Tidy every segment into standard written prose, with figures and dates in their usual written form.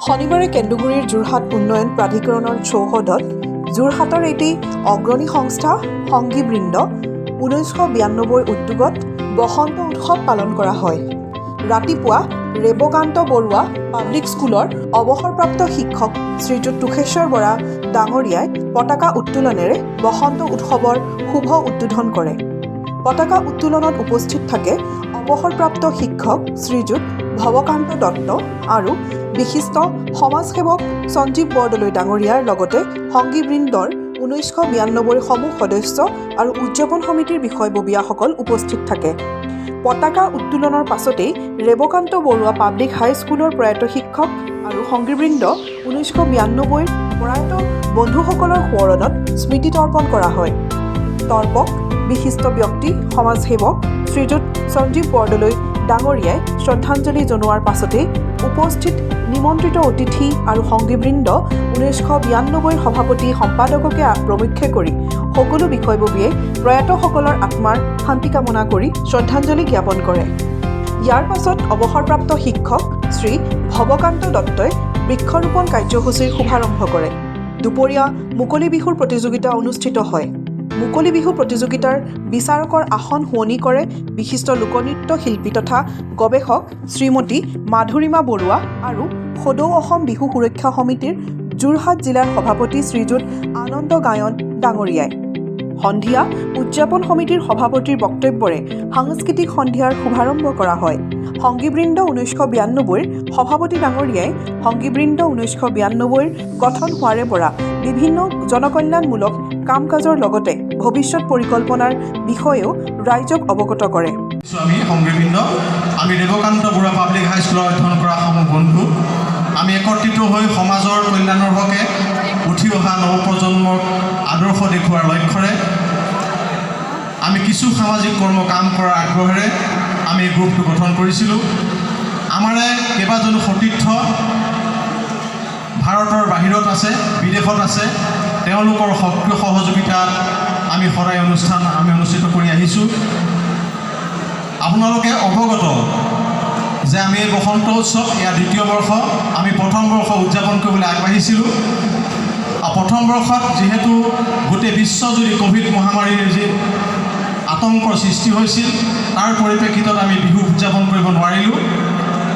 শনিবাৰে কেন্দুগুৰিৰ যোৰহাট উন্নয়ন প্ৰাধিকৰণৰ চৌহদত যোৰহাটৰ এটি অগ্ৰণী সংস্থা সংগীবৃন্দ 1992 উদ্যোগত বসন্ত উৎসৱ পালন কৰা হয়। ৰাতিপুৱা ৰেবকান্ত বৰুৱা পাব্লিক স্কুলৰ অৱসৰপ্ৰাপ্ত শিক্ষক শ্ৰীযুত তুষেশ্বৰ বৰা ডাঙৰীয়াই পতাকা উত্তোলনেৰে বসন্ত উৎসৱৰ শুভ উদ্বোধন কৰে। পতাকা উত্তোলনত উপস্থিত থাকে অৱসৰপ্ৰাপ্ত শিক্ষক শ্ৰীযুত ভৱকান্ত দত্ত আৰু বিশিষ্ট সমাজসেৱক সঞ্জীৱ বৰদলৈ ডাঙৰীয়াৰ লগতে সংগীবৃন্দৰ 1992 সমূহ সদস্য আৰু উদযাপন সমিতিৰ বিষয়ববীয়াসকল উপস্থিত থাকে। পতাকা উত্তোলনৰ পাছতেই ৰেবকান্ত বৰুৱা পাব্লিক হাইস্কুলৰ প্ৰয়াত শিক্ষক আৰু সংগীবৃন্দ 1992 প্ৰয়াত বন্ধুসকলৰ সোঁৱৰণত স্মৃতি তৰ্পণ কৰা হয়। তৰ্পক বিশিষ্ট ব্যক্তি সমাজসেৱক শ্ৰীযুত সঞ্জীৱ বৰদলৈ ডাঙৰীয়াই শ্ৰদ্ধাঞ্জলি জনোৱাৰ পাছতেই উপস্থিত নিমন্ত্ৰিত অতিথি আৰু সংগীবৃন্দ 1992 সভাপতি সম্পাদককে প্ৰমুখ্যে কৰি সকলো বিষয়ববীয়ে প্ৰয়াতসকলৰ আত্মাৰ শান্তি কামনা কৰি শ্ৰদ্ধাঞ্জলি জ্ঞাপন কৰে। ইয়াৰ পাছত অৱসৰপ্ৰাপ্ত শিক্ষক শ্ৰী ভৱকান্ত দত্তই বৃক্ষৰোপণ কাৰ্যসূচীৰ শুভাৰম্ভ কৰে। দুপৰীয়া মুকলি বিহুৰ প্ৰতিযোগিতা অনুষ্ঠিত হয়। মুকলি বিহু প্ৰতিযোগিতাৰ বিচাৰকৰ আসন শুৱনি কৰে বিশিষ্ট লোকনৃত্য শিল্পী তথা গৱেষক শ্ৰীমতী মাধুৰিমা বৰুৱা আৰু সদৌ অসম বিহু সুৰক্ষা সমিতিৰ যোৰহাট জিলাৰ সভাপতি শ্ৰীযুত আনন্দ গায়ন ডাঙৰীয়াই। সন্ধিয়া উদযাপন সমিতিৰ সভাপতিৰ বক্তব্যৰে সাংস্কৃতিক সন্ধিয়াৰ শুভাৰম্ভ কৰা হয়। সংগীবৃন্দ 1992 সভাপতি ডাঙৰীয়াই সংগীবৃন্দ 1992 গঠন হোৱাৰে পৰা বিভিন্ন জনকল্যাণমূলক কাম কাজৰ লগতে ভৱিষ্যত পৰিকল্পনাৰ বিষয়েও ৰাইজক অৱগত কৰে। আমি সংগীবৃন্দ আমি ৰেবকান্ত বৰুৱা পাব্লিক হাইস্কুলত অধ্যয়ন কৰা সমূহ বন্ধু আমি একত্ৰিত হৈ সমাজৰ কল্যাণৰ হকে উঠি অহা নৱপ্ৰজন্মক আদৰ্শ দেখুৱাৰ লক্ষ্যৰে আমি কিছু সামাজিক কৰ্ম কাম কৰাৰ আগ্ৰহেৰে আমি এই গ্ৰুপটো গঠন কৰিছিলোঁ। আমাৰে কেইবাজনো সতীৰ্থ ভাৰতৰ বাহিৰত আছে, বিদেশত আছে। তেওঁলোকৰ সক্ৰিয় সহযোগিতাত আমি সদায় অনুষ্ঠিত কৰি আহিছোঁ। আপোনালোকে অৱগত যে আমি এই বসন্ত উৎসৱ এয়া দ্বিতীয় বৰ্ষ, আমি প্ৰথম বৰ্ষ উদযাপন কৰিবলৈ আগবাঢ়িছিলোঁ। প্ৰথম বৰ্ষত যিহেতু গোটেই বিশ্বজুৰি ক'ভিড মহামাৰীৰ যি আতংকৰ সৃষ্টি হৈছিল তাৰ পৰিপ্ৰেক্ষিতত আমি বিহু উদযাপন কৰিব নোৱাৰিলোঁ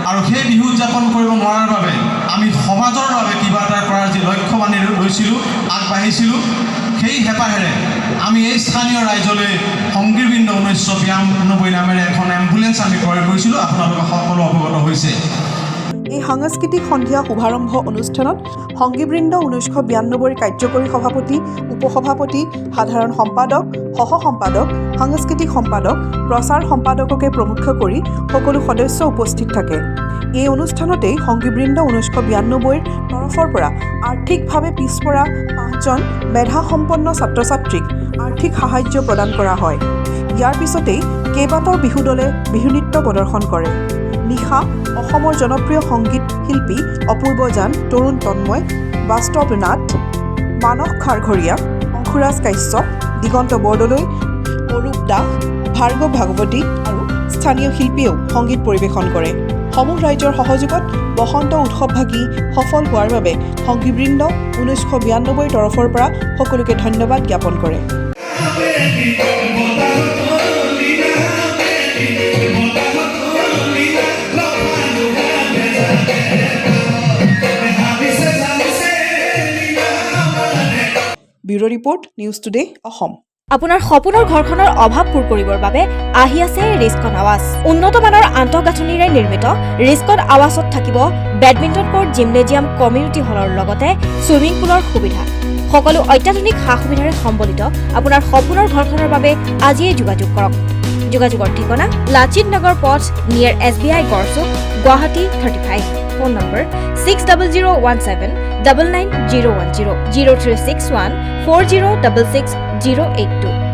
আৰু সেই বিহু উদযাপন কৰিব নোৱাৰাৰ বাবে আমি সমাজৰ বাবে কিবা এটা কৰাৰ যি লক্ষ্য মানি লৈছিলোঁ আগবাঢ়িছিলোঁ। সেই হেঁপাহেৰে আমি এই স্থানীয় ৰাইজলৈ সংগীবৃন্দ 1992 নামেৰে এখন এম্বুলেঞ্চ আমি ক্ৰয় কৰিছিলোঁ। আপোনালোকে সকলো অৱগত হৈছে। এই সাংস্কৃতিক সন্ধিয়া শুভাৰম্ভ অনুষ্ঠানত সংগীবৃন্দ 1992 কাৰ্যকৰী সভাপতি, উপসভাপতি, সাধাৰণ সম্পাদক, সহ সম্পাদক, সাংস্কৃতিক সম্পাদক, প্ৰচাৰ সম্পাদককে প্ৰমুখ্য কৰি সকলো সদস্য উপস্থিত থাকে। এই অনুষ্ঠানতেই সংগীবৃন্দ 1992 তৰফৰ পৰা আৰ্থিকভাৱে পিছপৰা 5জন মেধাসম্পন্ন ছাত্ৰ ছাত্ৰীক আৰ্থিক সাহায্য প্ৰদান কৰা হয়। ইয়াৰ পিছতেই কেইবাটাও বিহু দলে বিহু নৃত্য প্ৰদৰ্শন কৰে। নিশা অসমৰ জনপ্ৰিয় সংগীত শিল্পী অপূৰ্ব জান, তৰুণ তন্ময়, বাস্তৱ নাথ, মানস খাৰঘৰীয়া, অংকুৰাজ কাশ্যপ, দিগন্ত বৰদলৈ, অৰূপ দাস, ভাৰ্গৱ ভাগৱতী আৰু স্থানীয় শিল্পীয়েও সংগীত পৰিৱেশন কৰে। সমূহ ৰাইজৰ সহযোগত বসন্ত উৎসৱভাগী সফল হোৱাৰ বাবে সংগীবৃন্দ 1992 তৰফৰ পৰা সকলোকে ধন্যবাদ জ্ঞাপন কৰে। Bureau report, news today Assam. আপোনাৰ সপোনৰ ঘৰখনৰ অভাৱ পূৰ কৰিবৰ বাবে আহি আছে ৰিস্কন আৱাজ। উন্নত মানৰ আন্তঃগাঁথনিৰে নিৰ্মিত ৰিস্কন আৱাজত থাকিব বেডমিণ্টন কোৰ্ট, জিমনেজিয়াম, কমিউনিটি হলৰ লগতে ছুইমিং পুলৰ সুবিধা। সকলো অত্যাধুনিক সা সুবিধাৰে সম্বলিত আপোনাৰ সপোনৰ ঘৰখনৰ বাবে আজিয়েই যোগাযোগ কৰক। যোগাযোগৰ ঠিকনা লাচিত নগৰ পথ নিয়াৰ SBI Garchuk, Guwahati 35। Phone number 6001799010 036140666082।